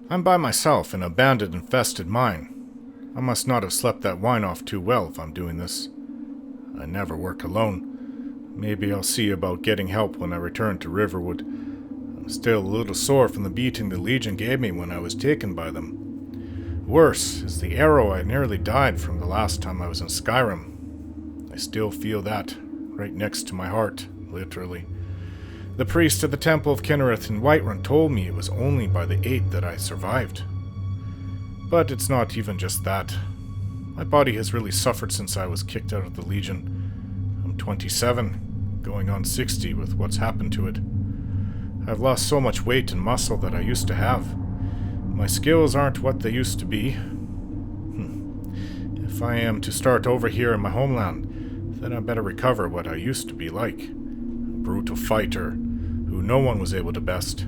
I'm by myself in a bandit-infested mine. I must not have slept that wine off too well if I'm doing this. I never work alone. Maybe I'll see about getting help when I return to Riverwood. I'm still a little sore from the beating the Legion gave me when I was taken by them. Worse is the arrow I nearly died from the last time I was in Skyrim. I still feel that, right next to my heart, literally. The priest at the Temple of Kinnereth in Whiterun told me it was only by the 8 that I survived. But it's not even just that. My body has really suffered since I was kicked out of the Legion. I'm 27, going on 60 with what's happened to it. I've lost so much weight and muscle that I used to have. My skills aren't what they used to be. If I am to start over here in my homeland, then I better recover what I used to be like. A brutal fighter who no one was able to best.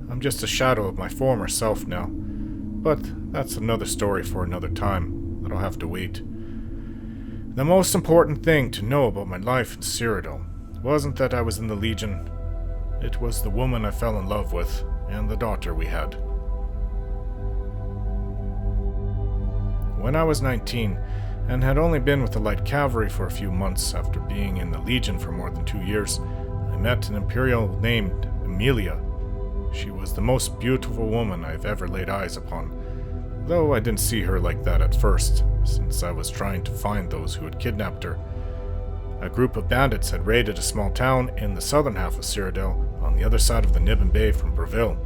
I'm just a shadow of my former self now, but that's another story for another time that'll have to wait. The most important thing to know about my life in Cyrodiil wasn't that I was in the Legion. It was the woman I fell in love with and the daughter we had. When I was 19 and had only been with the Light Cavalry for a few months after being in the Legion for more than 2 years, I met an Imperial named Amelia. She was the most beautiful woman I've ever laid eyes upon, though I didn't see her like that at first, since I was trying to find those who had kidnapped her. A group of bandits had raided a small town in the southern half of Cyrodiil, on the other side of the Niven Bay from Breville.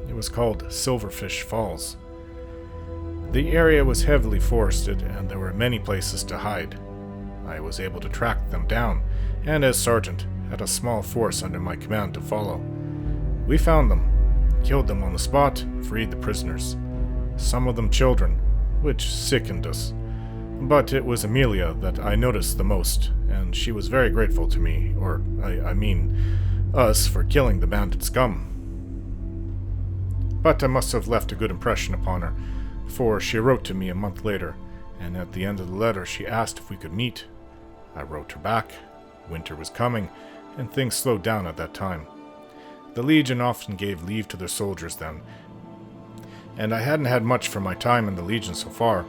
It was called Silverfish Falls. The area was heavily forested, and there were many places to hide. I was able to track them down, and as sergeant, had a small force under my command to follow. We found them, killed them on the spot, freed the prisoners. Some of them children, which sickened us. But it was Amelia that I noticed the most, and she was very grateful to me, or I mean, us, for killing the bandit scum. But I must have left a good impression upon her, for she wrote to me a month later, and at the end of the letter she asked if we could meet. I wrote her back. Winter was coming, and things slowed down at that time. The Legion often gave leave to their soldiers then, and I hadn't had much for my time in the Legion so far.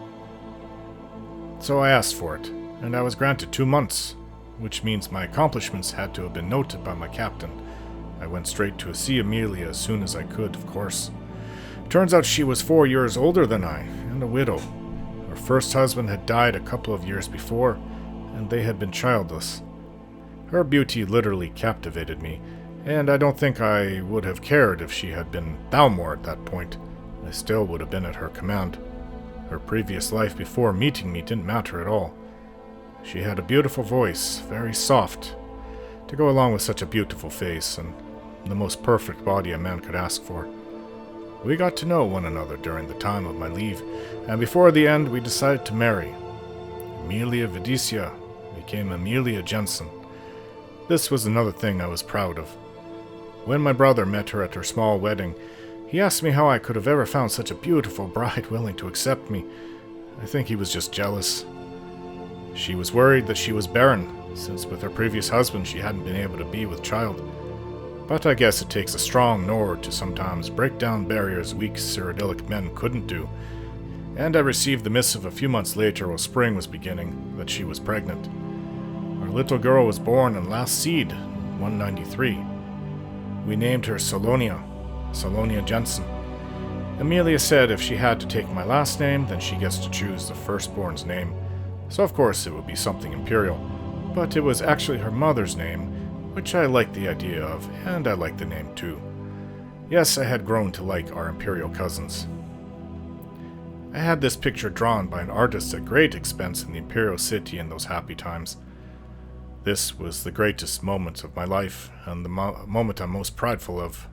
So I asked for it, and I was granted 2 months, which means my accomplishments had to have been noted by my captain. I went straight to see Amelia as soon as I could, of course. Turns out she was 4 years older than I, and a widow. Her first husband had died a couple of years before, and they had been childless. Her beauty literally captivated me, and I don't think I would have cared if she had been Thalmor at that point. I still would have been at her command. Her previous life before meeting me didn't matter at all. She had a beautiful voice, very soft, to go along with such a beautiful face, and the most perfect body a man could ask for. We got to know one another during the time of my leave, and before the end we decided to marry. Amelia Vidicia became Amelia Jensen. This was another thing I was proud of. When my brother met her at her small wedding, he asked me how I could have ever found such a beautiful bride willing to accept me. I think he was just jealous. She was worried that she was barren, since with her previous husband she hadn't been able to be with child. But I guess it takes a strong Nord to sometimes break down barriers weak Cyrodiilic men couldn't do, and I received the missive a few months later while spring was beginning that she was pregnant. Our little girl was born in last seed, 193. We named her Salonia Jensen. Amelia said if she had to take my last name, then she gets to choose the firstborn's name. So of course it would be something imperial, but it was actually her mother's name, which I liked the idea of, and I liked the name too. Yes, I had grown to like our imperial cousins. I had this picture drawn by an artist at great expense in the imperial city in those happy times. This was the greatest moment of my life, and the moment I'm most prideful of.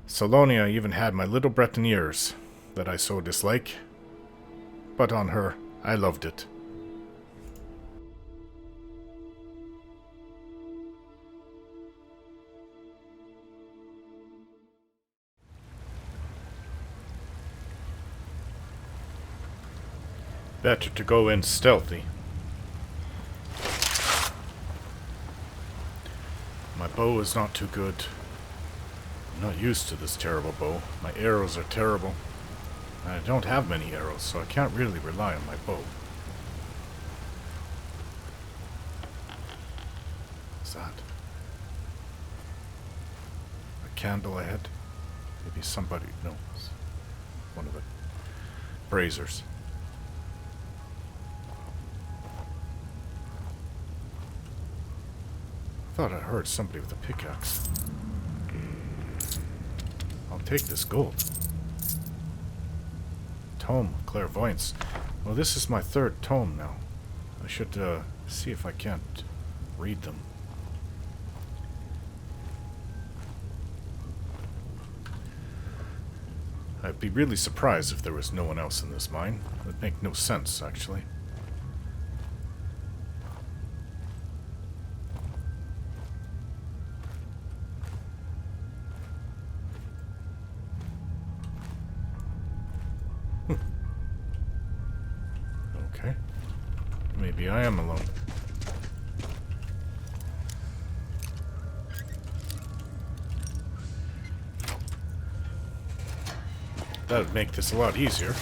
Salonia even had my little Breton ears that I so dislike, but on her, I loved it. Better to go in stealthy. My bow is not too good. I'm not used to this terrible bow. My arrows are terrible. I don't have many arrows, so I can't really rely on my bow. What's that? A candle ahead? Maybe somebody... No, it's one of the braziers. I thought I heard somebody with a pickaxe. I'll take this gold. Tome of Clairvoyance. Well, this is my third tome now. I should see if I can't read them. I'd be really surprised if there was no one else in this mine. It would make no sense, actually. Okay. Maybe I am alone. That would make this a lot easier.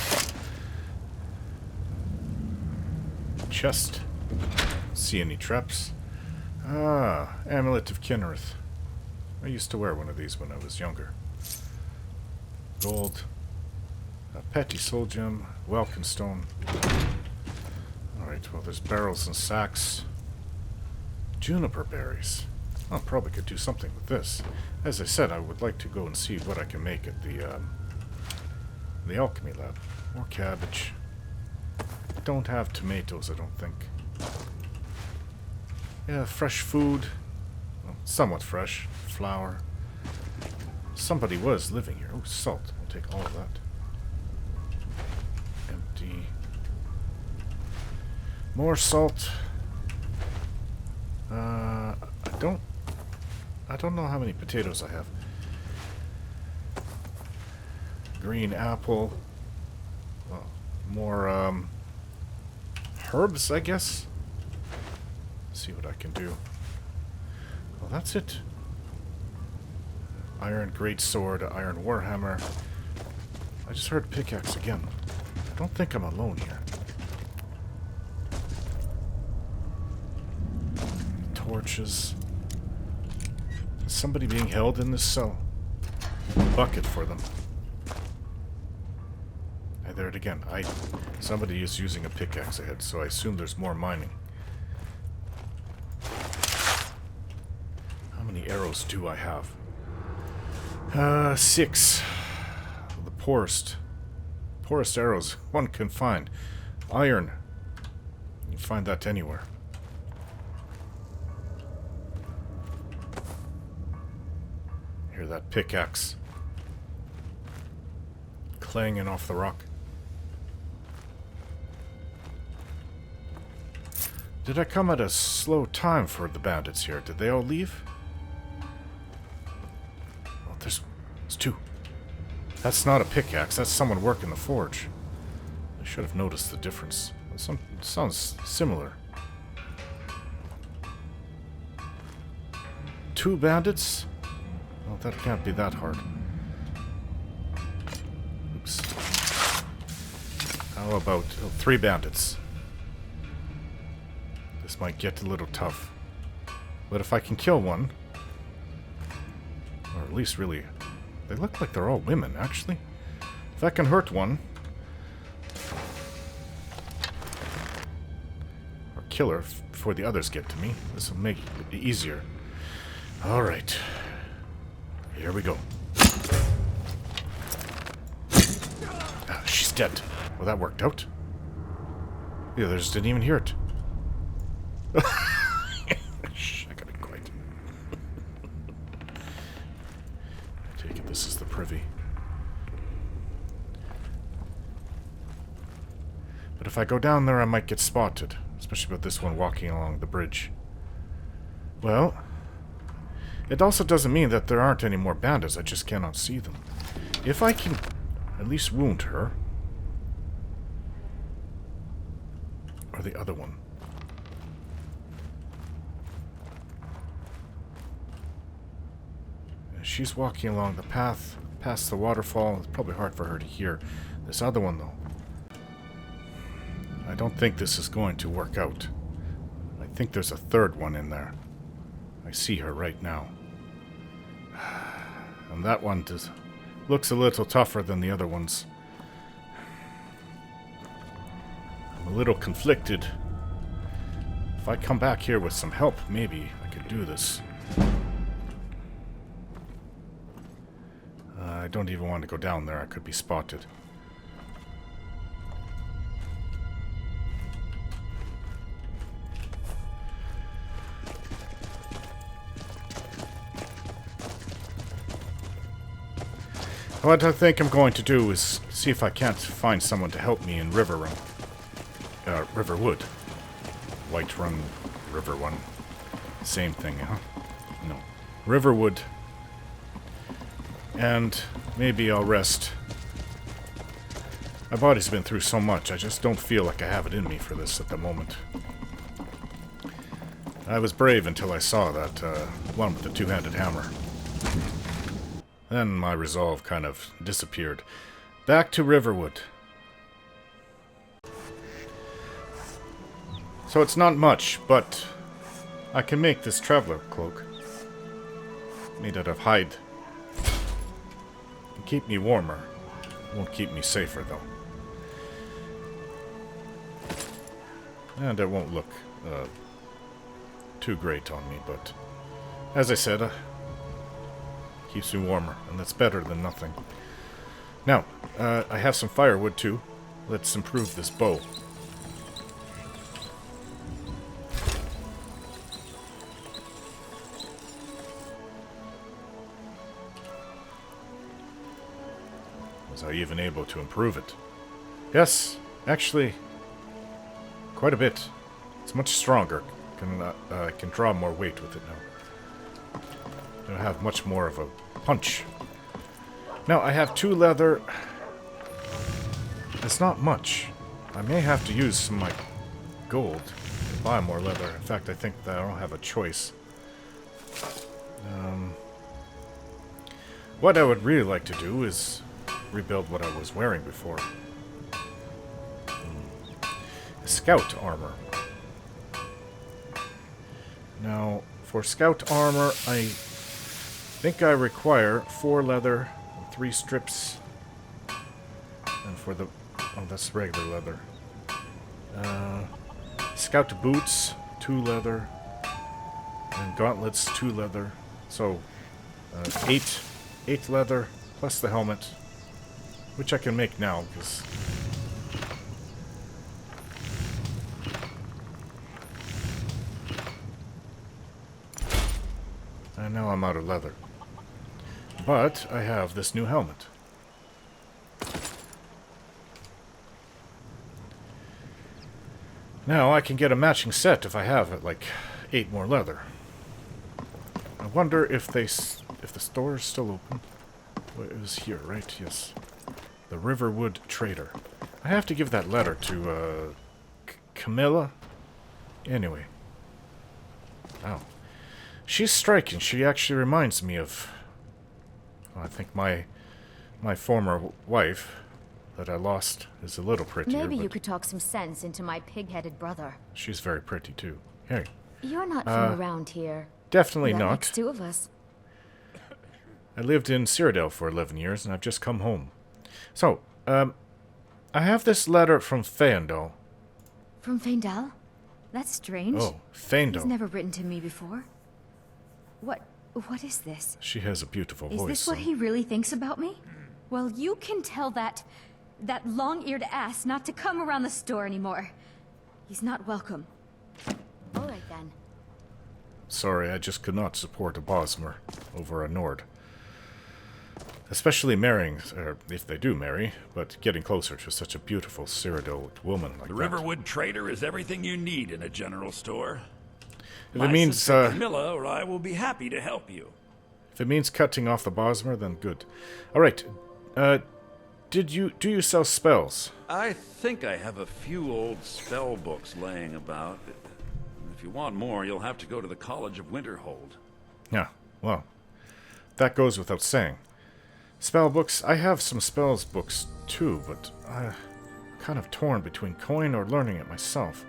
Chest. See any traps? Ah, Amulet of Kinnereth. I used to wear one of these when I was younger. Gold. A petty soul gem. Welkin stone. Alright, well there's barrels and sacks. Juniper berries. I probably could do something with this. As I said, I would like to go and see what I can make at the alchemy lab. More cabbage. Don't have tomatoes, I don't think. Yeah, fresh food. Well, somewhat fresh. Flour. Somebody was living here. Oh, salt. I'll take all of that. Empty. More salt. I don't know how many potatoes I have. Green apple. Oh, more herbs, I guess. Let's see what I can do. Well, that's it. Iron greatsword, iron warhammer. I just heard pickaxe again. I don't think I'm alone here. Torches. Is somebody being held in this cell? A bucket for them. I there it again. Somebody is using a pickaxe ahead, so I assume there's more mining. How many arrows do I have? 6. The poorest arrows one can find. Iron. You can find that anywhere. Hear that pickaxe clanging off the rock. Did I come at a slow time for the bandits here? Did they all leave? Oh, there's 2. That's not a pickaxe. That's someone working the forge. I should have noticed the difference. It sounds similar. 2 bandits? Well, that can't be that hard. Oops. How about 3 bandits? This might get a little tough. But if I can kill one, or at least really... They look like they're all women, actually. If I can hurt one, or kill her before the others get to me, this will make it easier. Alright. Here we go. Ah, she's dead. Well, that worked out. The others didn't even hear it. Shh, I gotta be quiet. I take it this is the privy. But if I go down there, I might get spotted. Especially with this one walking along the bridge. Well, it also doesn't mean that there aren't any more bandits. I just cannot see them. If I can at least wound her. Or the other one. she's walking along the path past the waterfall. It's probably hard for her to hear. This other one, though. I don't think this is going to work out. I think there's a third one in there. I see her right now. And that one looks a little tougher than the other ones. I'm a little conflicted. If I come back here with some help, maybe I could do this. I don't even want to go down there. I could be spotted. What I think I'm going to do is see if I can't find someone to help me in Riverwood. Whiterun, River One. Same thing, huh? No. Riverwood. And maybe I'll rest. My body's been through so much, I just don't feel like I have it in me for this at the moment. I was brave until I saw that one with the two-handed hammer. Then my resolve kind of disappeared. Back to Riverwood. So it's not much, but I can make this traveler cloak. Made out of hide. It'll keep me warmer. Won't keep me safer, though. And it won't look too great on me, but as I said, keeps me warmer, and that's better than nothing. Now, I have some firewood too. Let's improve this bow. Was I even able to improve it? Yes, actually, quite a bit. It's much stronger. I can draw more weight with it now. It'll have much more of a punch. Now, I have 2 leather. It's not much. I may have to use some of my gold to buy more leather. In fact, I think that I don't have a choice. What I would really like to do is rebuild what I was wearing before. Scout armor. Now, for scout armor, I think I require 4 leather, 3 strips, and for the... oh, that's regular leather. Scout boots, 2 leather, and gauntlets, 2 leather. So, 8 leather, plus the helmet, which I can make now, because... and now I'm out of leather. But I have this new helmet. Now I can get a matching set if I have like 8 more leather. I wonder if the store is still open. Well, it was here, right? Yes. The Riverwood Trader. I have to give that letter to Camilla. Anyway. Wow. She's striking. She actually reminds me of, well, I think my former wife that I lost is a little prettier. Maybe you could talk some sense into my pig-headed brother. She's very pretty too. Hey. You're not from around here. Definitely That not. makes 2 of us. I lived in Cyrodiil for 11 years and I've just come home. So, I have this letter from Feindal. From Feindal? That's strange. Oh, Feindal. He's never written to me before. What is this? She has a beautiful voice. Is this what he really thinks about me? Well, you can tell that long-eared ass not to come around the store anymore. He's not welcome. All right, then. Sorry, I just could not support a Bosmer over a Nord. Especially marrying, or if they do marry, but getting closer to such a beautiful Cyrodiil woman like that. The Riverwood Trader is everything you need in a general store. If it means, Camilla or I will be happy to help you. if it means cutting off the Bosmer, then good. Alright, do you sell spells? I think I have a few old spell books laying about. If you want more, you'll have to go to the College of Winterhold. Yeah, well, that goes without saying. Spell books, I have some spells books too, but I'm kind of torn between coin or learning it myself.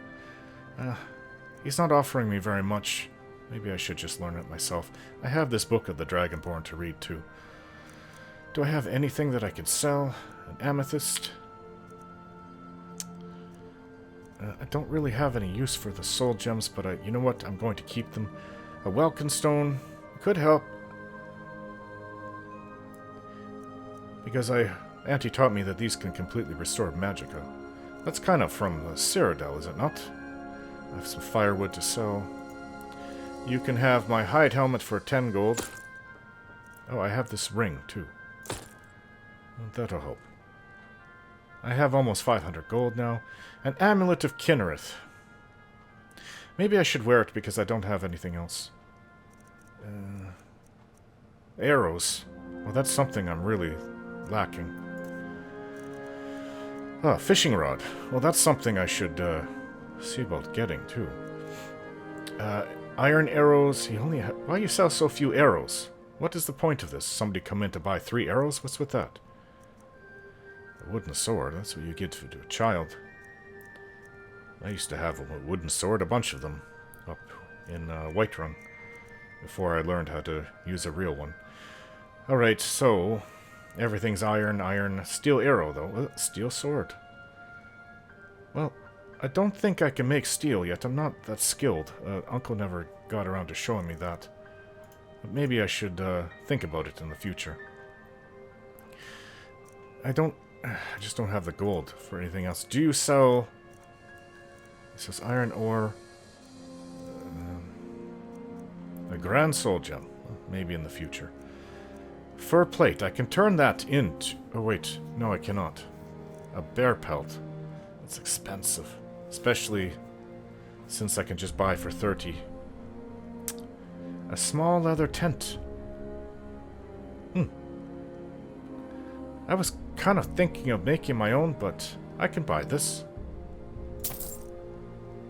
He's not offering me very much. Maybe I should just learn it myself. I have this book of the Dragonborn to read too. Do I have anything that I could sell? An amethyst? I don't really have any use for the soul gems, but you know what? I'm going to keep them. A welkin stone could help. Because Auntie taught me that these can completely restore magicka. That's kind of from the Cyrodiil, is it not? I have some firewood to sell. You can have my hide helmet for 10 gold. Oh, I have this ring, too. Well, that'll help. I have almost 500 gold now. An amulet of Kinnereth. Maybe I should wear it because I don't have anything else. Arrows. Well, that's something I'm really lacking. Ah, fishing rod. Well, that's something I should see about getting, too. Iron arrows. Why you sell so few arrows? What is the point of this? Somebody come in to buy 3 arrows? What's with that? A wooden sword. That's what you get to a child. I used to have a wooden sword, a bunch of them, up in Whiterun, before I learned how to use a real one. Alright, so everything's iron. Steel arrow, though. Steel sword. Well, I don't think I can make steel yet. I'm not that skilled. Uncle never got around to showing me that. But maybe I should think about it in the future. I just don't have the gold for anything else. Do you sell... It says iron ore. A grand soul gem. Maybe in the future. Fur plate. I can turn that into... Oh, wait. No, I cannot. A bear pelt. It's expensive. Especially since I can just buy for 30. A small leather tent. I was kind of thinking of making my own, but I can buy this.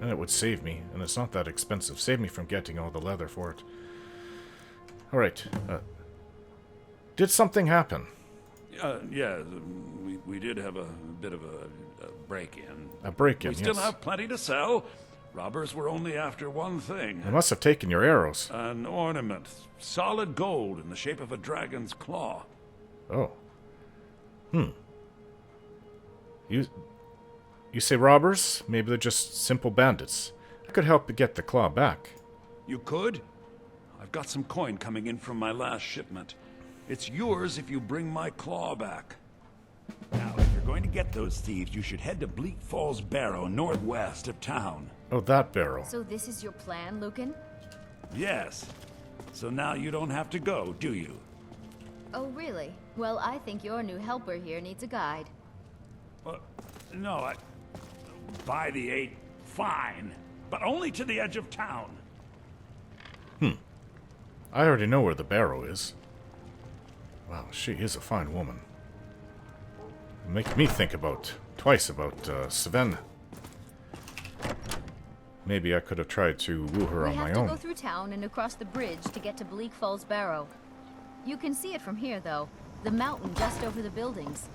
And it would save me, and it's not that expensive. Save me from getting all the leather for it. Alright. Did something happen? Yeah, we did have a bit of a break-in. A break-in, yes. We still have plenty to sell. Robbers were only after one thing. They must have taken your arrows. An ornament. Solid gold in the shape of a dragon's claw. Oh. You say robbers? Maybe they're just simple bandits. I could help you get the claw back. You could? I've got some coin coming in from my last shipment. It's yours if you bring my claw back. Now, if you're going to get those thieves, you should head to Bleak Falls Barrow, northwest of town. Oh, that barrel. So this is your plan, Lucan? Yes. So now you don't have to go, do you? Oh, really? Well, I think your new helper here needs a guide. No, by the 8, fine. But only to the edge of town. I already know where the barrow is. Wow, she is a fine woman. Make me think twice about Sven. Maybe I could have tried to woo her on my own. We have to go through town and across the bridge to get to Bleak Falls Barrow. You can see it from here, though. The mountain just over the buildings.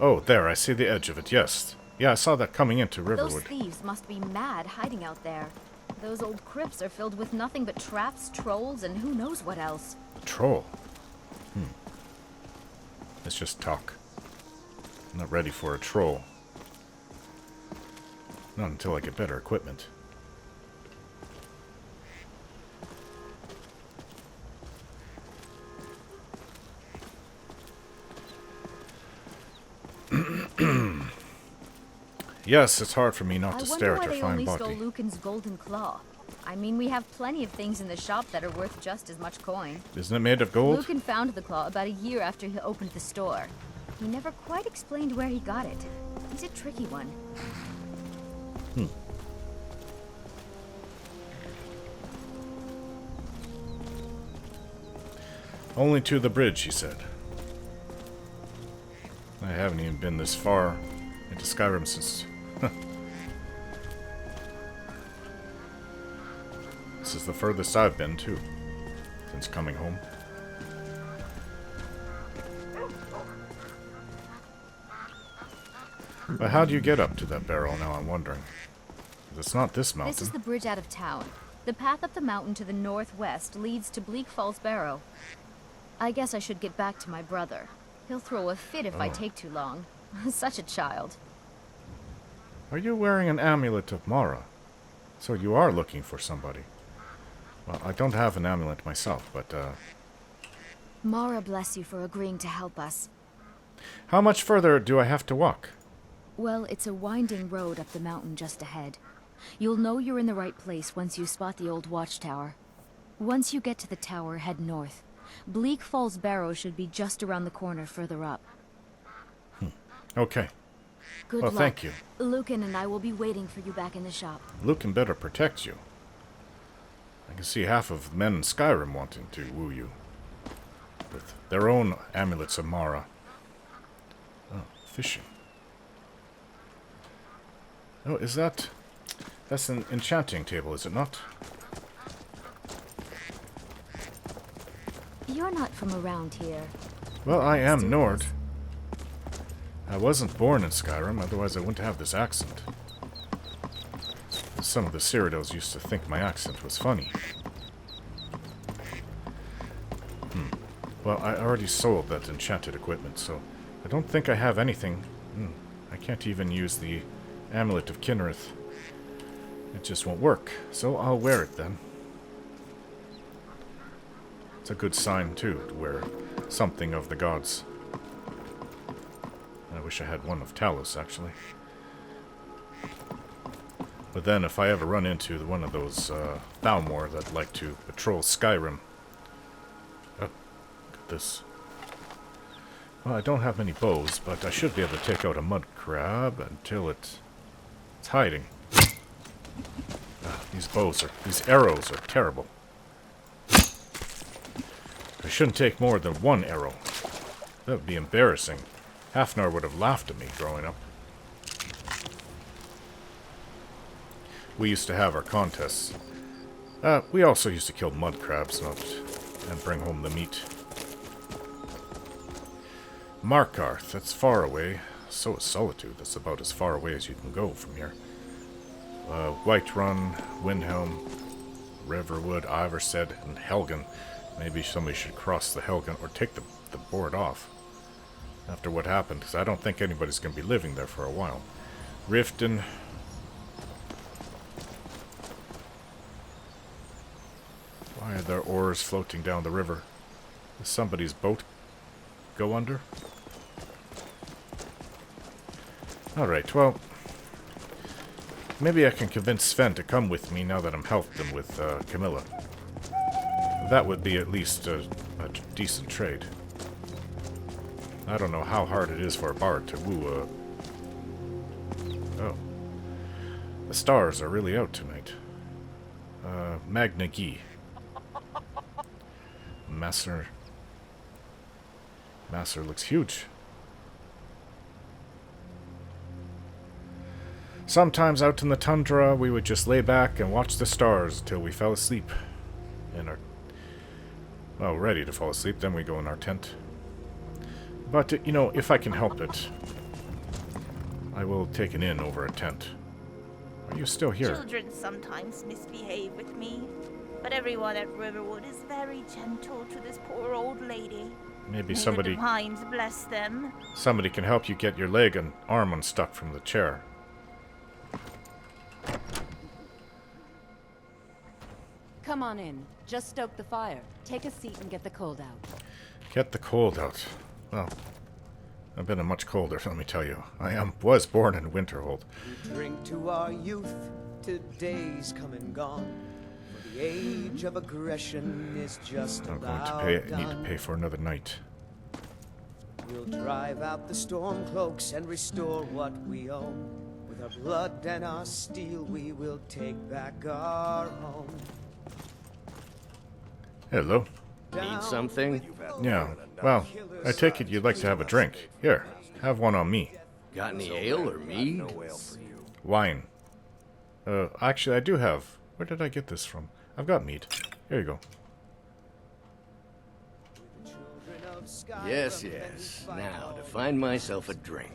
Oh, there, I see the edge of it, yes. Yeah, I saw that coming into Riverwood. Those thieves must be mad hiding out there. Those old crypts are filled with nothing but traps, trolls, and who knows what else. A troll? Let's just talk. I'm not ready for a troll. Not until I get better equipment. Yes, it's hard for me not to stare at your fine I wonder why they only body. stole Lucan's golden claw. I mean, we have plenty of things in the shop that are worth just as much coin. Isn't it made of gold? Lucan found the claw about a year after he opened the store. He never quite explained where he got it. He's a tricky one. Only to the bridge, he said. I haven't even been this far into Skyrim since... This is the furthest I've been, too, since coming home. But how do you get up to that barrel now, I'm wondering? 'Cause it's not this mountain. This is the bridge out of town. The path up the mountain to the northwest leads to Bleak Falls Barrow. I guess I should get back to my brother. He'll throw a fit if I take too long. Such a child. Are you wearing an amulet of Mara? So you are looking for somebody. Well, I don't have an amulet myself, but, Mara bless you for agreeing to help us. how much further do I have to walk? Well, it's a winding road up the mountain just ahead. You'll know you're in the right place once you spot the old watchtower. Once you get to the tower, head north. Bleak Falls Barrow should be just around the corner further up. Okay. Good Well, luck. thank you. Lucan and I will be waiting for you back in the shop. Lucan better protect you. I can see half of the men in Skyrim wanting to woo you. With their own amulets of Mara. Oh, fishing. Oh, is that... That's an enchanting table, is it not? You're not from around here. Well, I am Still Nord. is. I wasn't born in Skyrim, otherwise I wouldn't have this accent. Some of the Cyrodiils used to think my accent was funny. Well, I already sold that enchanted equipment, so I don't think I have anything. I can't even use the Amulet of Kinnereth. It just won't work, so I'll wear it then. It's a good sign, too, to wear something of the gods. I wish I had one of Talos, actually. But then, if I ever run into one of those Thalmor that like to patrol Skyrim... Oh, look at this. Well, I don't have many bows, but I should be able to take out a mud crab until it's hiding. These arrows are terrible. I shouldn't take more than one arrow. That would be embarrassing. Hafnar would have laughed at me growing up. We used to have our contests. We also used to kill mud crabs and bring home the meat. Markarth, that's far away. So is Solitude, that's about as far away as you can go from here. Whiterun, Windhelm, Riverwood, Iverstead, and Helgen. Maybe somebody should cross the Helgen or take the board off after what happened, because I don't think anybody's going to be living there for a while. Riften. Why are there oars floating down the river? Does somebody's boat go under? Alright, well, maybe I can convince Sven to come with me now that I'm helped him with Camilla. That would be at least a decent trade. I don't know how hard it is for a bard to woo Oh. The stars are really out tonight. Magna Gee. Masser looks huge. Sometimes out in the tundra, we would just lay back and watch the stars until we fell asleep. Ready to fall asleep, then we go in our tent. But, you know, if I can help it, I will take an inn over a tent. Are you still here? Children sometimes misbehave with me, but everyone at Riverwood is very gentle to this poor old lady. Maybe May somebody... the Divines bless them. Somebody can help you get your leg and arm unstuck from the chair. Come on in. Just stoke the fire. Take a seat and get the cold out. Get the cold out. Well, I've been much colder, let me tell you. I was born in Winterhold. We drink to our youth, to days come and gone. For the age of aggression is just I'm going about to done. need to pay for another night. We'll drive out the storm cloaks and restore what we own. With our blood and our steel, we will take back our home. Hello. Need something? Yeah, well, I take it you'd like to have a drink. Here, have one on me. Got any ale or mead? Wine. Actually, I do have. Where did I get this from? I've got mead. Here you go. Yes, yes. Now, to find myself a drink.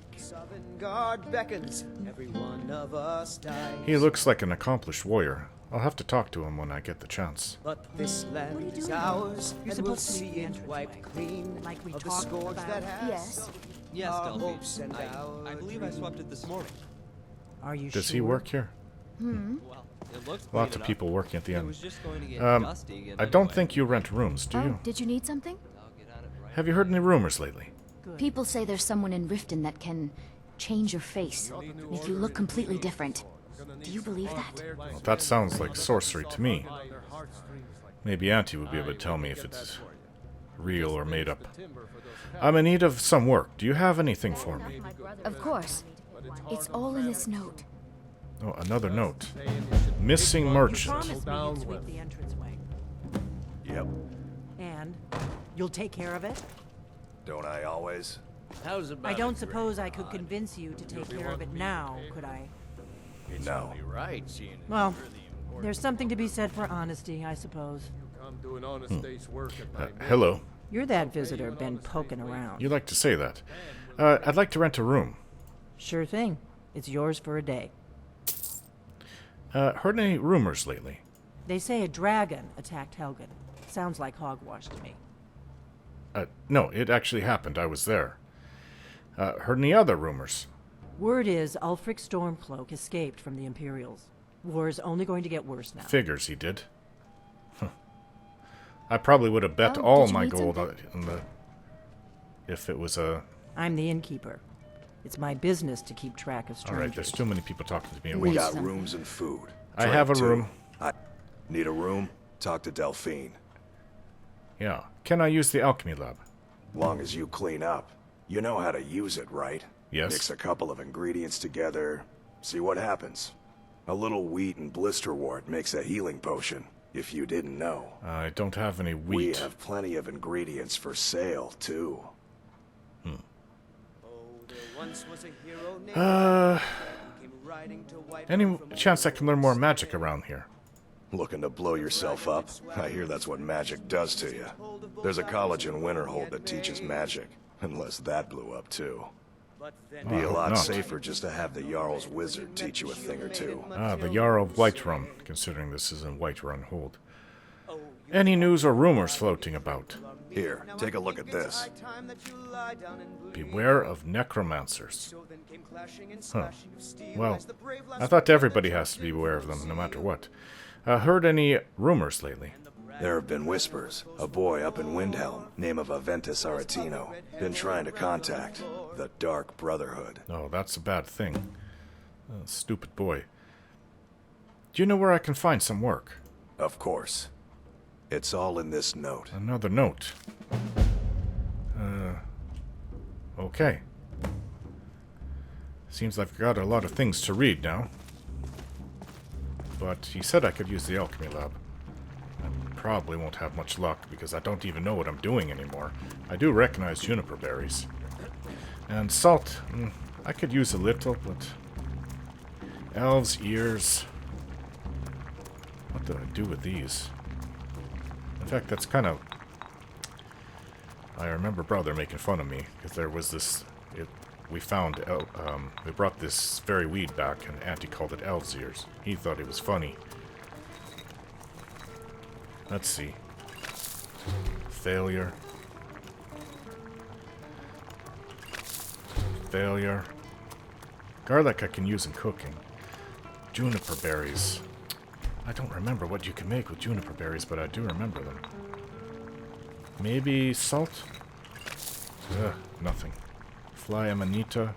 Guard beckons, every one of us dies. He looks like an accomplished warrior. I'll have to talk to him when I get the chance. But this land is ours, and we'll see it wiped clean Like we of the talked scourge about. that has Yes. Yes, our Delphine. hopes and our I believe I swapped it this morning. Are you Does sure? he work here? Well, it looks clean Lots of enough. people working at the It end. was just going to get Um, dusty again I don't anyway. think you rent rooms, do Oh, you? did you need something? I'll get on it right. Have you heard any rumors lately? People say there's someone in Riften that can change your face, make you look completely different. Do you believe that? Well, that sounds like sorcery to me. Maybe Auntie would be able to tell me if it's real or made up. I'm in need of some work. Do you have anything for me? Of course. It's all in this note. Oh, another note. Missing merchant. Promise me you'd sweep the entranceway. Yep. And you'll take care of it? Don't I always? How's about I don't a suppose I drink, could Rod? convince you to take care of it now, could I? It's No. only right, seeing as Well, you're the important there's something to be said for honesty, I suppose. Hello. You're that visitor been poking around. You like to say that. I'd like to rent a room. Sure thing. It's yours for a day. Heard any rumors lately? They say a dragon attacked Helgen. Sounds like hogwash to me. No, it actually happened. I was there. Heard any other rumors? Word is Ulfric Stormcloak escaped from the Imperials. War's only going to get worse now. Figures he did. I probably would have bet Oh, all did you my need gold something? on the... If it was a... I'm the innkeeper. It's my business to keep track of strangers. Alright, there's too many people talking to me at We once. got something. rooms and food. I Drink, have a too. room. Need a room? Talk to Delphine. Yeah. Can I use the alchemy lab? Long as you clean up. You know how to use it, right? Yes. Mix a couple of ingredients together. See what happens. A little wheat and blisterwort makes a healing potion, if you didn't know. I don't have any We wheat. have plenty of ingredients for sale, too. Oh, there once was a hero named who came riding to wipe Any out from chance I can learn more magic around here? Looking to blow yourself up? I hear that's what magic does to you. There's a college in Winterhold that teaches magic, unless that blew up too. But then Be a hope lot not. safer just to have the Jarl's wizard teach you a thing or two. The Jarl of Whiterun, considering this is in Whiterun Hold. oh, Any news or rumors floating about? Here, take a look at this. time that you lie down and bleed. Beware of necromancers. So then came clashing and slashing of steel Well, as the brave I lads thought fought everybody their has to be aware of them, no champions. matter what. Heard any rumors lately? There have been whispers. A boy up in Windhelm, name of Aventus Aretino, been trying to contact the Dark Brotherhood. Oh, that's a bad thing. Stupid boy. Do you know where I can find some work? Of course. It's all in this note. Another note. Okay. Seems I've got a lot of things to read now. But he said I could use the alchemy lab. I probably won't have much luck because I don't even know what I'm doing anymore. I do recognize juniper berries. And salt, I could use a little, but... Elves' ears... What do I do with these? In fact, that's kind of... I remember brother making fun of me, because there was this... we found... we brought this very weed back, and Auntie called it elves' ears. He thought it was funny. Let's see. Failure. Failure. Garlic I can use in cooking. Juniper berries. I don't remember what you can make with juniper berries, but I do remember them. Maybe salt? Nothing. Fly amanita.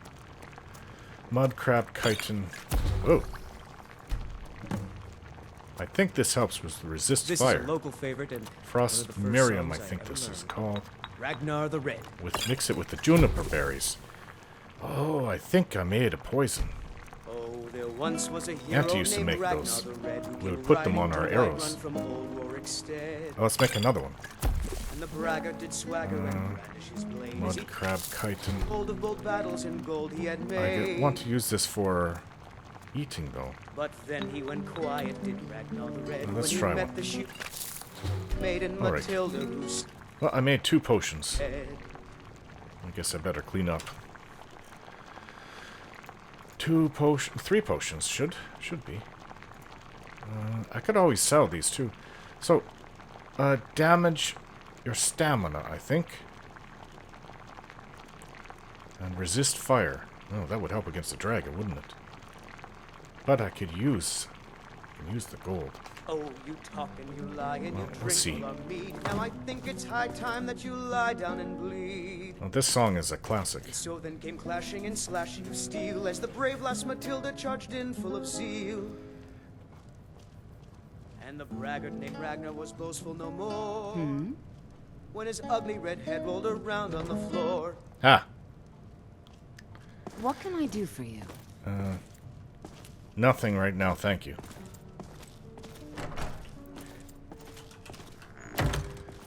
Mud crab chitin. Oh! I think this helps with resist This fire. is a local favorite and Frost one of the first Miriam, I songs think ever this is learned. called. Ragnar the Red. Mix it with the juniper berries. Oh, I think I made a poison. Oh, there once was a hero Auntie used to named make Ragnar those. the Red who We came would put them riding on our to arrows. run from old Rorikstead. Oh, let's make another one. And the braggart did swagger and brandish his blade as he Mud crab chitin. told of bold battles and gold he had I made. want to use this for eating, though. But then he went quiet, did Ragnar the Red, Let's when try he met one. the sheep maiden All right. Matilda, who Well, I made 2 potions. I guess I better clean up. 3 potions should be. I could always sell these too. So, damage your stamina, I think. And resist fire. Oh, that would help against the dragon, wouldn't it? But I could use the gold. Oh, you talk and you lie and you Let's see. drink on me. Now I think it's high time that you lie down and bleed. Well, this song is a classic. So then came clashing and slashing of steel as the brave lass Matilda charged in full of zeal. And the braggart named Ragnar was boastful no more. When his ugly red head rolled around on the floor. Ah, What can I do for you? nothing right now, thank you.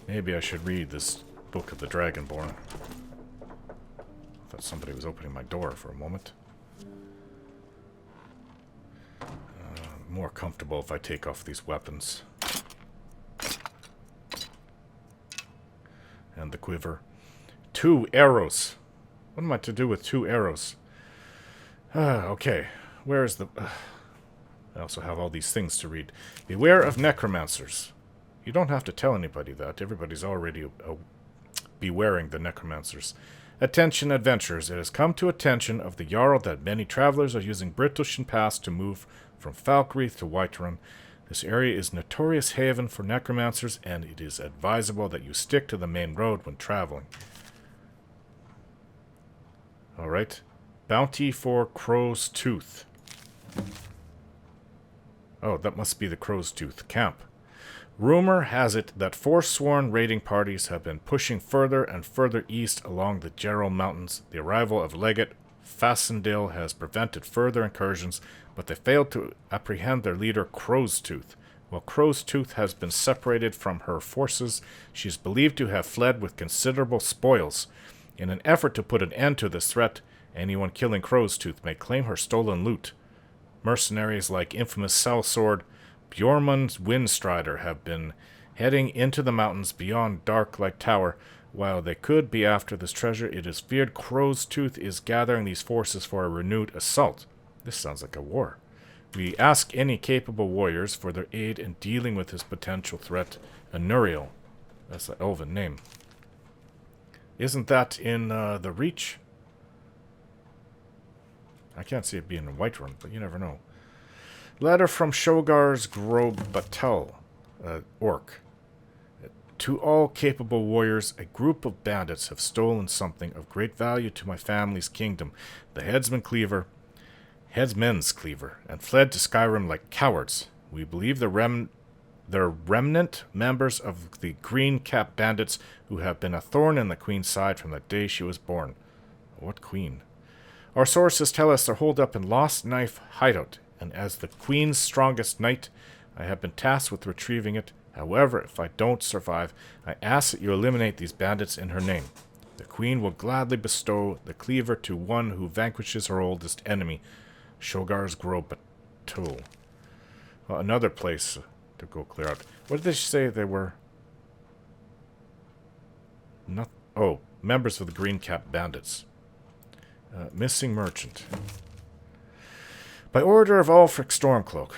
Maybe I should read this book of the Dragonborn. Thought somebody was opening my door for a moment. More comfortable if I take off these weapons. And the quiver. 2 arrows. What am I to do with 2 arrows? Okay. Where is the... I also have all these things to read. Beware of necromancers. You don't have to tell anybody that. Everybody's already bewaring the necromancers. Attention, adventurers. It has come to attention of the Jarl that many travelers are using Brittleshin Pass to move from Falkreath to Whiterun. This area is notorious haven for necromancers, and it is advisable that you stick to the main road when traveling. Alright. Bounty for Crow's Tooth. Oh, that must be the Crow's Tooth camp. Rumor has it that forsworn raiding parties have been pushing further and further east along the Gerald Mountains. The arrival of Legate Fassendale has prevented further incursions, but they failed to apprehend their leader, Crow's Tooth. While Crow's Tooth has been separated from her forces, she is believed to have fled with considerable spoils. In an effort to put an end to this threat, anyone killing Crow's Tooth may claim her stolen loot. Mercenaries like infamous Sellsword Bjormund's Windstrider have been heading into the mountains beyond Darklight Tower. While they could be after this treasure, it is feared Crow's Tooth is gathering these forces for a renewed assault. This sounds like a war. We ask any capable warriors for their aid in dealing with this potential threat. Anuriel. That's an elven name. Isn't that in the Reach? I can't see it being in Whiterun, but you never know. Letter from Shogar's Grobatel, orc. To all capable warriors, a group of bandits have stolen something of great value to my family's kingdom, the Headsman's Cleaver, and fled to Skyrim like cowards. We believe they're remnant members of the Green Cap Bandits who have been a thorn in the Queen's side from the day she was born. What Queen? Our sources tell us they're holed up in Lost Knife Hideout, and as the Queen's strongest knight, I have been tasked with retrieving it. However, if I don't survive, I ask that you eliminate these bandits in her name. The Queen will gladly bestow the cleaver to one who vanquishes her oldest enemy, Shogar's Grobatul. Well, another place to go clear out. What did they say they were? Oh, members of the Green Cap Bandits. Missing merchant. By order of Ulfric Stormcloak.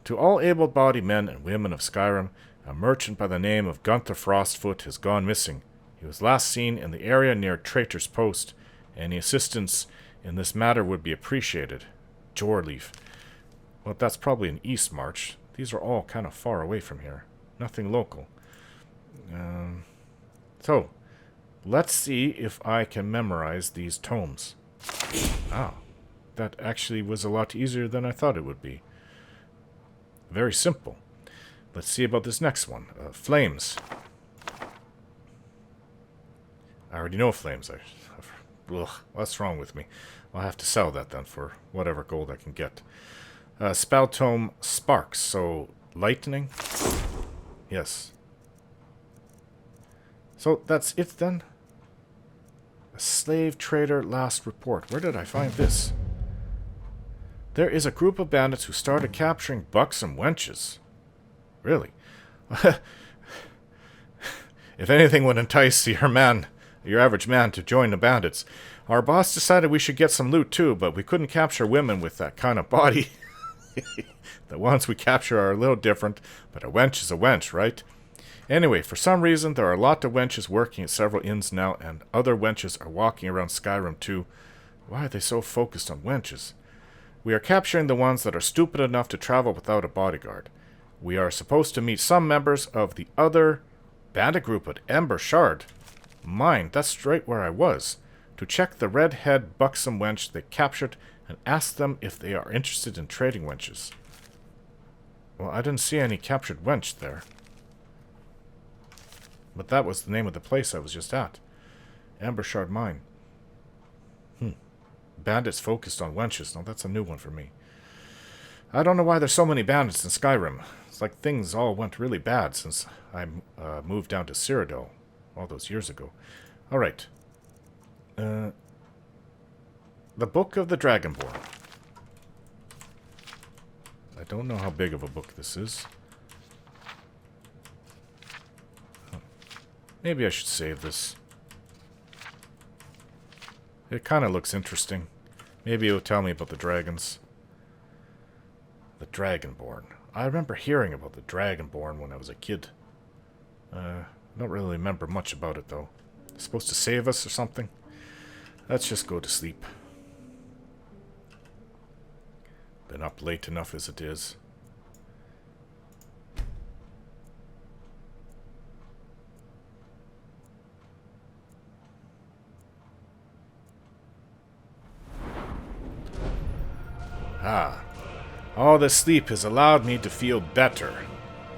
To all able-bodied men and women of Skyrim, a merchant by the name of Gunther Frostfoot has gone missing. He was last seen in the area near Traitor's Post. Any assistance in this matter would be appreciated. Jorleaf. Well, that's probably an east march. These are all kind of far away from here. Nothing local. So, let's see if I can memorize these tomes. Ah, that actually was a lot easier than I thought it would be. Very simple. Let's see about this next one. Flames. I already know flames. Ugh, what's wrong with me? I'll have to sell that then for whatever gold I can get. Spell tome Sparks. So, lightning? Yes. So, that's it then? A slave trader last report. Where did I find this? There is a group of bandits who started capturing buxom wenches. Really? if anything would entice your average man to join the bandits. Our boss decided we should get some loot too, but we couldn't capture women with that kind of body. The ones we capture are a little different, but a wench is a wench, right? Anyway, for some reason, there are a lot of wenches working at several inns now, and other wenches are walking around Skyrim too. Why are they so focused on wenches? We are capturing the ones that are stupid enough to travel without a bodyguard. We are supposed to meet some members of the other bandit group at Embershard Mine. That's straight where I was. To check the red-head buxom wench they captured and ask them if they are interested in trading wenches. Well, I didn't see any captured wench there. But that was the name of the place I was just at. Embershard Mine. Bandits focused on wenches. Now that's a new one for me. I don't know why there's so many bandits in Skyrim. It's like things all went really bad since I moved down to Cyrodiil all those years ago. Alright. The Book of the Dragonborn. I don't know how big of a book this is. Maybe I should save this. It kind of looks interesting. Maybe it'll tell me about the dragons. The Dragonborn. I remember hearing about the Dragonborn when I was a kid. I don't really remember much about it, though. It's supposed to save us or something? Let's just go to sleep. Been up late enough as it is. All this sleep has allowed me to feel better.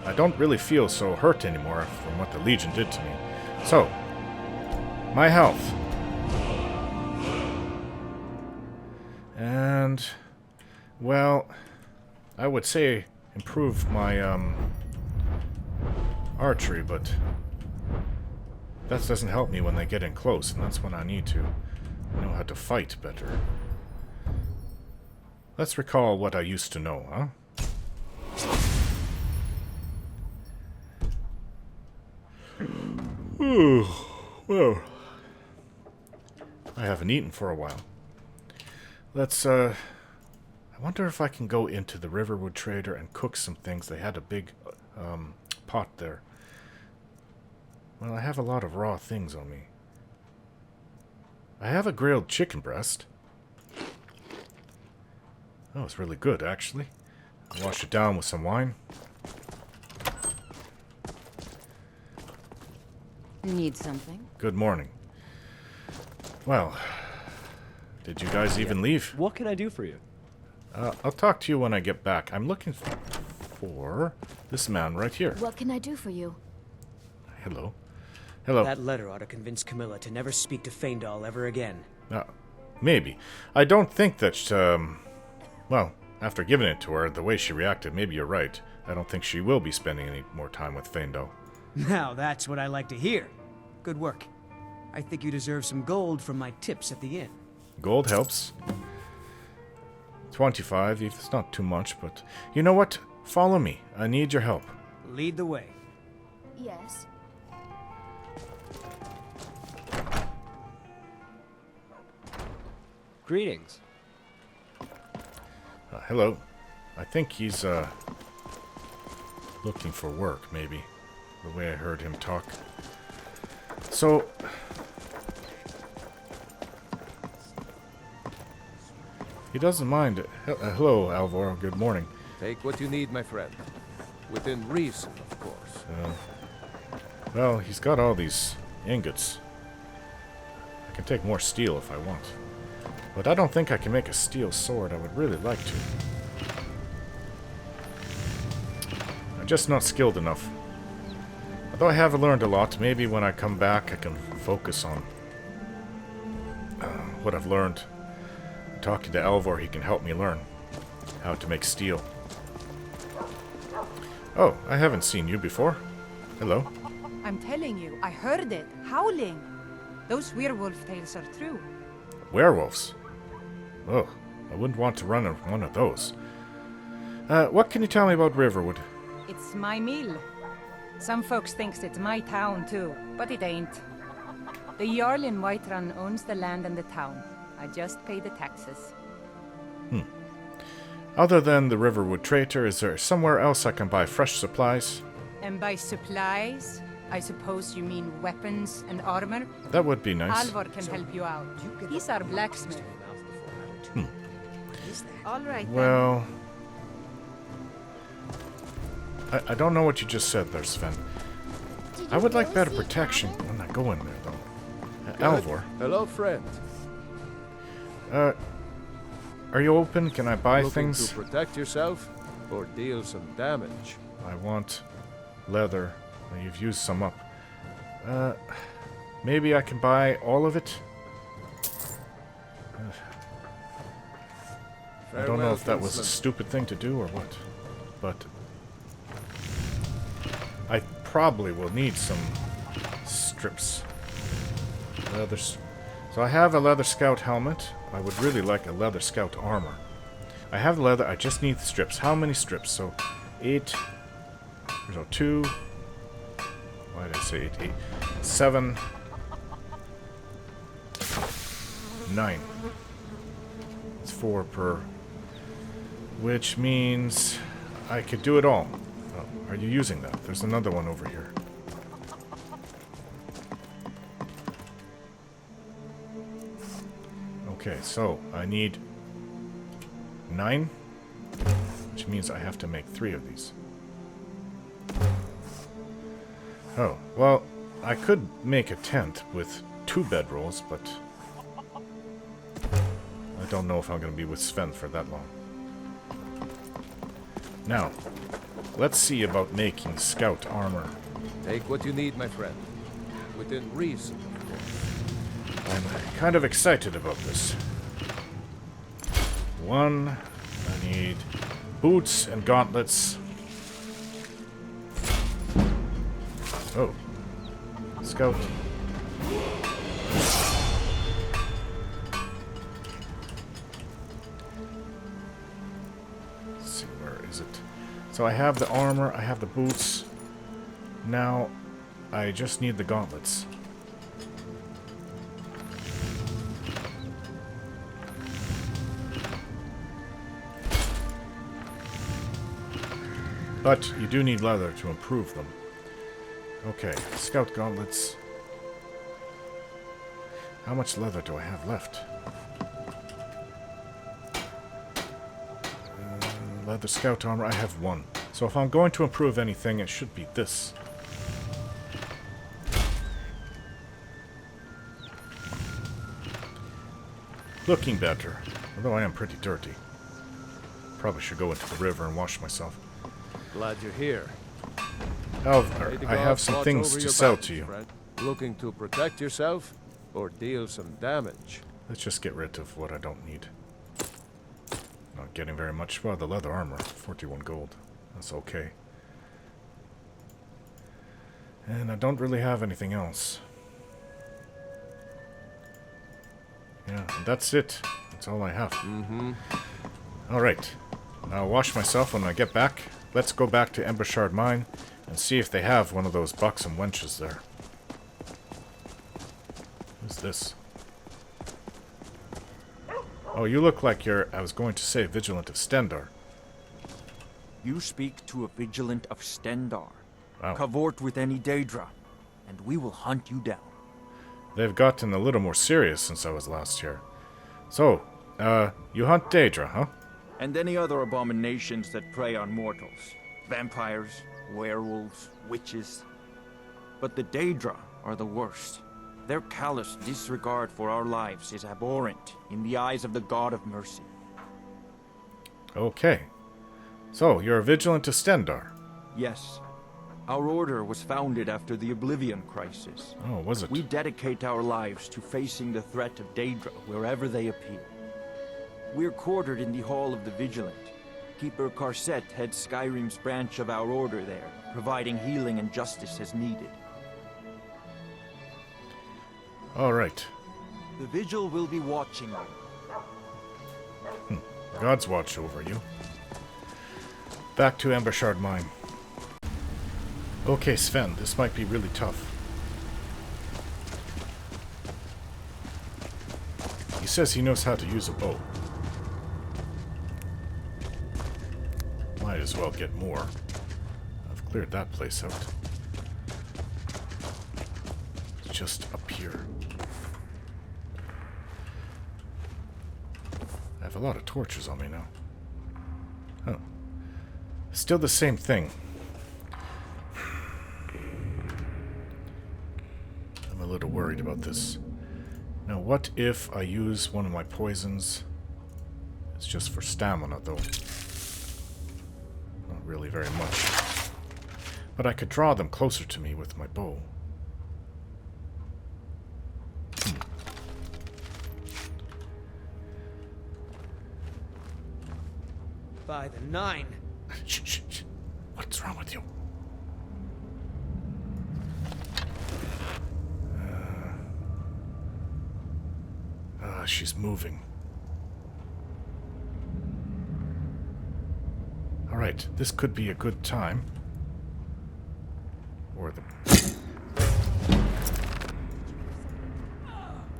I don't really feel so hurt anymore from what the Legion did to me. So, my health. And, well, I would say improve my archery, but that doesn't help me when they get in close, and that's when I need to know how to fight better. Let's recall what I used to know, huh? Well, I haven't eaten for a while. Let's, I wonder if I can go into the Riverwood Trader and cook some things. They had a big, pot there. Well, I have a lot of raw things on me. I have a grilled chicken breast. Oh, it's really good, actually. I'll wash it down with some wine. Need something? Good morning. Well, did you guys even leave? What can I do for you? I'll talk to you when I get back. I'm looking for this man right here. What can I do for you? Hello. Hello. That letter ought to convince Camilla to never speak to Faendal ever again. Maybe. I don't think that, well, after giving it to her, the way she reacted, maybe you're right. I don't think she will be spending any more time with Faendal. Now that's what I like to hear. Good work. I think you deserve some gold from my tips at the inn. Gold helps. 25, it's not too much, but... You know what? Follow me. I need your help. Lead the way. Yes. Greetings. Hello. I think he's, looking for work, maybe. The way I heard him talk. So... He doesn't mind. Hello, Alvor. Good morning. Take what you need, my friend. Within reason, of course. Well, he's got all these ingots. I can take more steel if I want. But I don't think I can make a steel sword. I would really like to. I'm just not skilled enough. Although I have learned a lot, maybe when I come back I can focus on what I've learned. Talking to Alvor, he can help me learn how to make steel. Oh, I haven't seen you before. Hello. I'm telling you, I heard it. Howling. Those werewolf tales are true. Werewolves? Oh, I wouldn't want to run one of those. What can you tell me about Riverwood? It's my meal. Some folks thinks it's my town too, but it ain't. The Jarl in Whiterun owns the land and the town. I just pay the taxes. Other than the Riverwood Trader, is there somewhere else I can buy fresh supplies? And by supplies, I suppose you mean weapons and armor? That would be nice. Alvor can help you out. He's our blacksmith. All right, Well, I don't know what you just said there, Sven. I would like better protection when I go in there, though. Alvor. Hello, friend. Are you open? Can I buy Looking things? to protect yourself or deal some damage? I want leather. You've used some up. Maybe I can buy all of it? I don't know if that was a stupid thing to do or what, but I probably will need some strips. So I have a leather scout helmet. I would really like a leather scout armor. I have the leather, I just need the strips. How many strips? So 8, so 2, why did I say 8? 7, 9. It's 4 per, which means I could do it all. Oh, are you using that? There's another one over here. Okay, so I need 9, which means I have to make 3 of these. Oh, well, I could make a tent with 2 bedrolls, but I don't know if I'm going to be with Sven for that long. Now, let's see about making scout armor. Take what you need, my friend. Within reason. I'm kind of excited about this. 1, I need boots and gauntlets. Oh. Scout. Let's see, where is it? So I have the armor, I have the boots. Now, I just need the gauntlets. But you do need leather to improve them. Okay, scout gauntlets. How much leather do I have left? Leather scout armor, I have 1. So if I'm going to improve anything, it should be this. Looking better, although I am pretty dirty. Probably should go into the river and wash myself. Glad you're here. Alvar, I have some things to sell to you. Friend. Looking to protect yourself or deal some damage? Let's just get rid of what I don't need. Not getting very much. Well, the leather armor, 41 gold. That's okay. And I don't really have anything else. Yeah, and that's it. That's all I have. Alright. I'll wash myself when I get back. Let's go back to Embershard Mine and see if they have one of those buxom wenches there. Who's this? Oh, you look like you're, I was going to say, Vigilant of Stendar. You speak to a Vigilant of Stendar. Wow. Cavort with any Daedra, and we will hunt you down. They've gotten a little more serious since I was last here. So, you hunt Daedra, huh? And any other abominations that prey on mortals. Vampires, werewolves, witches. But the Daedra are the worst. Their callous disregard for our lives is abhorrent in the eyes of the God of Mercy. Okay. So, you're a Vigilant of Stendar? Yes. Our order was founded after the Oblivion Crisis. Oh, was it? We dedicate our lives to facing the threat of Daedra wherever they appear. We're quartered in the Hall of the Vigilant. Keeper Karset heads Skyrim's branch of our order there, providing healing and justice as needed. Alright. The Vigil will be watching you. God's watch over you. Back to Embershard Mine. Okay, Sven, this might be really tough. He says he knows how to use a bow. Might as well get more. I've cleared that place out. It's just up here. I have a lot of torches on me now. Oh. Still the same thing. I'm a little worried about this. Now, what if I use one of my poisons? It's just for stamina, though. Not really very much. But I could draw them closer to me with my bow. By the 9. Shh, shh, shh. What's wrong with you? She's moving. Alright, this could be a good time. Or the...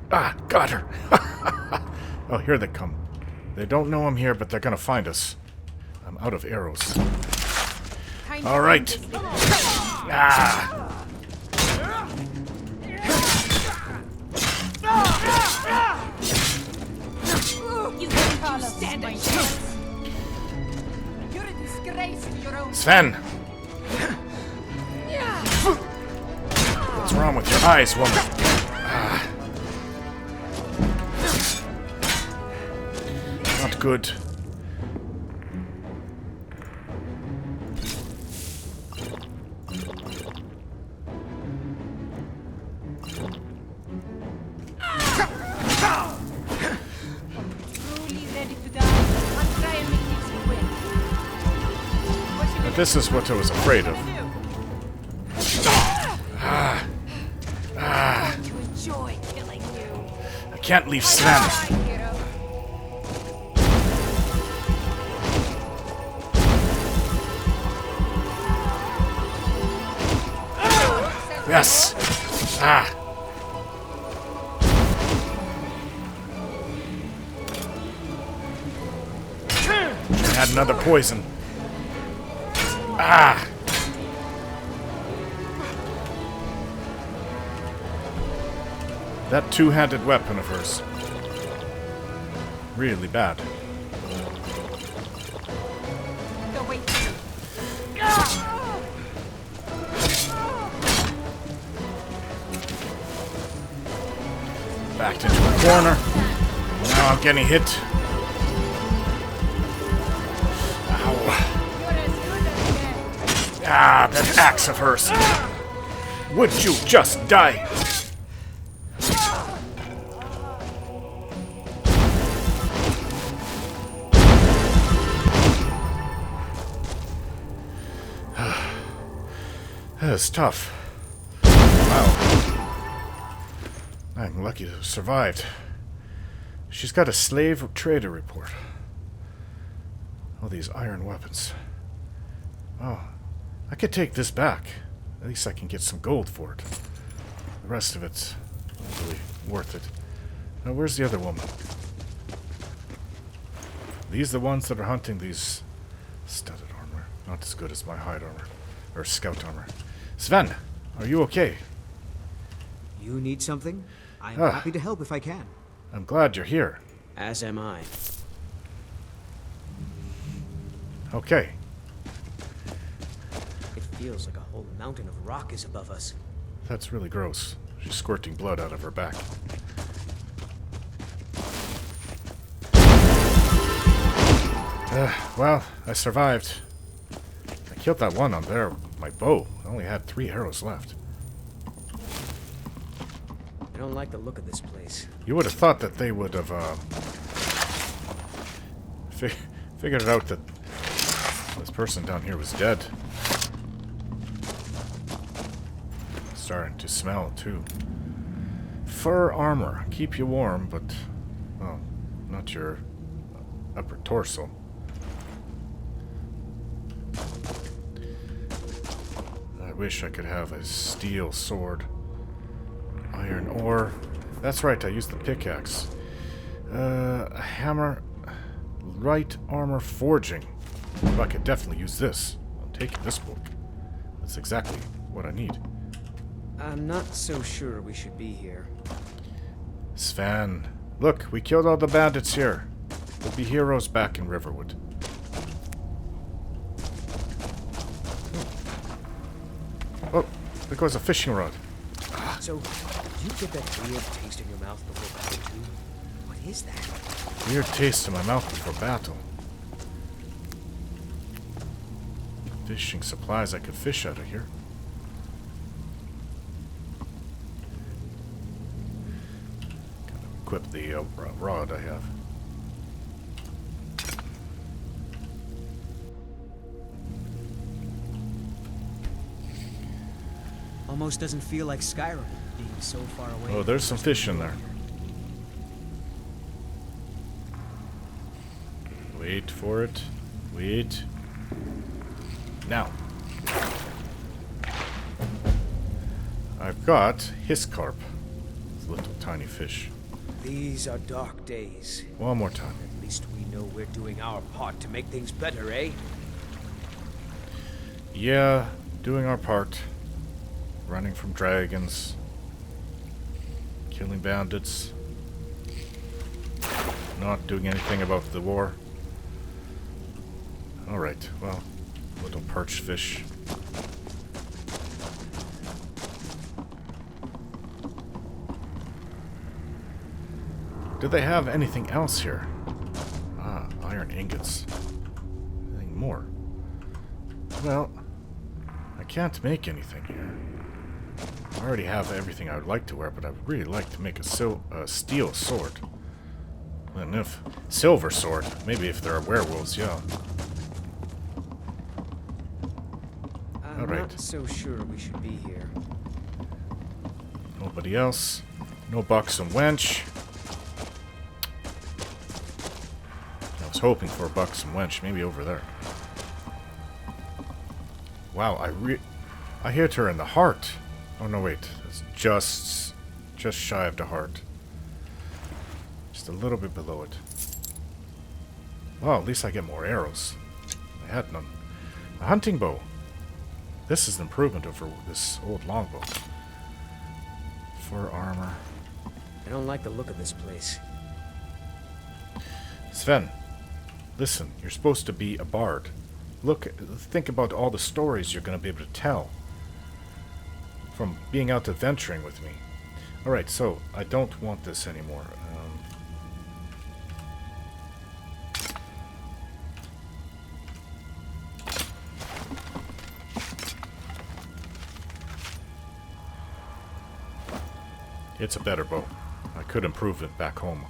Ah, got her! Oh, here they come. They don't know I'm here, but they're gonna find us. I'm out of arrows. Alright! Ah! You can't stand a chance. You're a disgrace to your own. Sven! What's wrong with your eyes, woman? Ah. Not good. This is what I was afraid of. I can't leave Sven. Yes. Ah. I had another poison. Ah! That two-handed weapon of hers. Really bad. Backed into a corner. Now I'm getting hit. Ow. Ah, that axe of hers. Would you just die? That's tough. Wow. I'm lucky to have survived. She's got a slave trader report. All these iron weapons. Oh. I could take this back. At least I can get some gold for it. The rest of it's not really worth it. Now, where's the other woman? These the ones that are hunting these studded armor. Not as good as my hide armor. Or scout armor. Sven, are you okay? You need something? I'm happy to help if I can. I'm glad you're here. As am I. Okay. Feels like a whole mountain of rock is above us. That's really gross. She's squirting blood out of her back. Well, I survived. I killed that one on there with my bow. I only had 3 arrows left. I don't like the look of this place. You would have thought that they would have figured it out that this person down here was dead. Starting to smell too. Fur armor, keep you warm, but well, not your upper torso. I wish I could have a steel sword. Iron ore. That's right, I used the pickaxe. A hammer. Right armor forging. Well, I could definitely use this. I'm taking this book. That's exactly what I need. I'm not so sure we should be here. Sven. Look, we killed all the bandits here. We'll be heroes back in Riverwood. Oh, there goes a fishing rod. So, did you get that weird taste in your mouth before battle too? What is that? Weird taste in my mouth before battle. Fishing supplies, I could fish out of here. Gotta equip the rod I have. Almost doesn't feel like Skyrim, being so far away. Oh, there's some fish in there. Wait for it. Wait. Now. I've got Hiscarp. It's a little tiny fish. These are dark days. One more time. At least we know we're doing our part to make things better, eh? Yeah, doing our part. Running from dragons. Killing bandits. Not doing anything about the war. Alright, well, little perch fish. Do they have anything else here? Ah, iron ingots. Anything more? Well, I can't make anything here. I already have everything I would like to wear, but I would really like to make a steel sword. And if silver sword, maybe if there are werewolves, yeah. I'm not so sure we should be here. Nobody else. No buxom wench. I was hoping for a buxom wench, maybe over there. Wow, I hit her in the heart. Oh no, wait. It's just shy of the heart. Just a little bit below it. Well, at least I get more arrows. I had none. A hunting bow. This is an improvement over this old longbow. Fur armor. I don't like the look of this place. Sven, listen, you're supposed to be a bard. Think about all the stories you're going to be able to tell from being out adventuring with me. Alright, so I don't want this anymore. It's a better bow. I could improve it back home.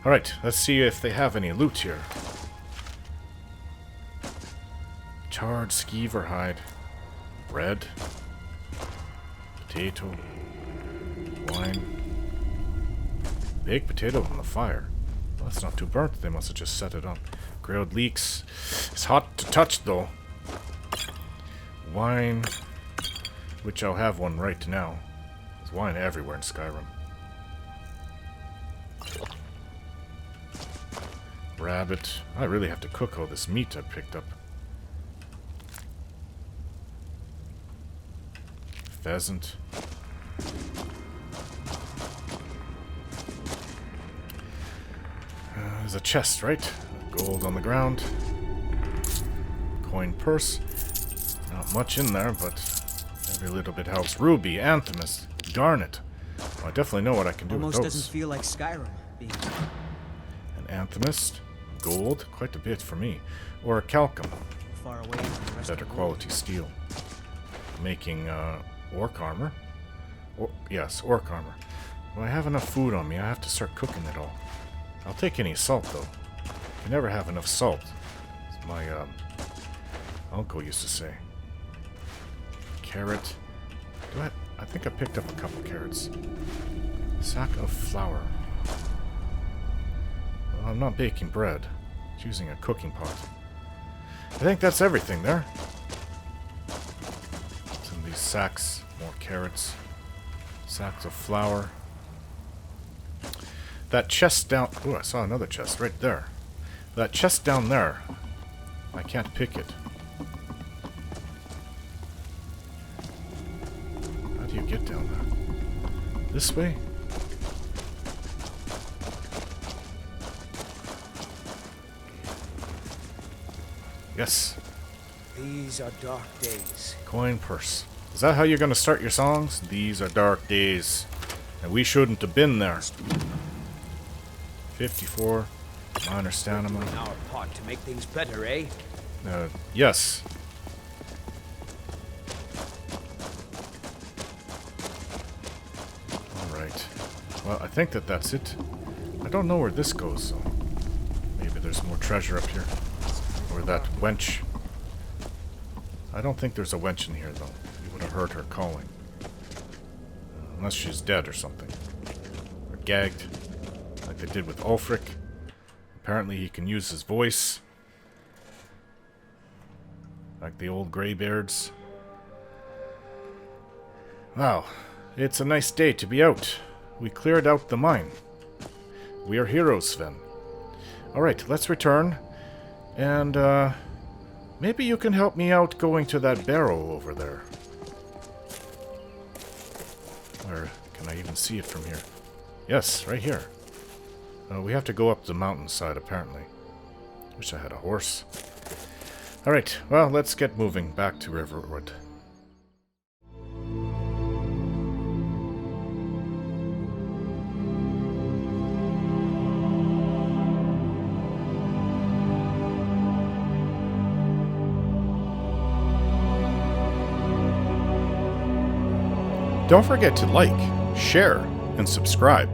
Alright, let's see if they have any loot here. Charred skeever hide. Bread. Potato. Wine. Baked potato on the fire. Well, that's not too burnt. They must have just set it up. Grilled leeks. It's hot to touch, though. Wine. Which I'll have one right now. There's wine everywhere in Skyrim. Rabbit. I really have to cook all this meat I picked up. Pheasant. There's a chest, right? Gold on the ground. Coin purse. Not much in there, but every little bit helps. Ruby, Anthemis, Garnet. Well, I definitely know what I can do with those. Almost doesn't feel like Skyrim being... An Anthemist. Gold. Quite a bit for me. Or a Calcum. Far away from the rest Better of the quality steel. Making, orc armor. Yes, orc armor. Well, I have enough food on me. I have to start cooking it all. I'll take any salt, though. You never have enough salt. As my, uncle used to say. Carrot. I think I picked up a couple carrots. Sack of flour. Well, I'm not baking bread. It's using a cooking pot. I think that's everything there. these sacks. More carrots. Sacks of flour. That chest down... Oh, I saw another chest right there. That chest down there. I can't pick it. How do you get down there? This way? Yes. These are dark days. Coin purse. Is that how you're going to start your songs? These are dark days. And we shouldn't have been there. 54. Minor stamina. Our part to make things better, eh? Yes. Alright. Well, I think that's it. I don't know where this goes, so... maybe there's more treasure up here. Or that wench. I don't think there's a wench in here, though. You would have heard her calling. Unless she's dead or something. Or gagged. Like they did with Ulfric. Apparently he can use his voice. Like the old greybeards. Wow. It's a nice day to be out. We cleared out the mine. We are heroes, Sven. Alright, let's return. And, maybe you can help me out going to that barrel over there. Or can I even see it from here? Yes, right here. We have to go up the mountainside, apparently. Wish I had a horse. Alright, well, let's get moving back to Riverwood. Don't forget to like, share, and subscribe.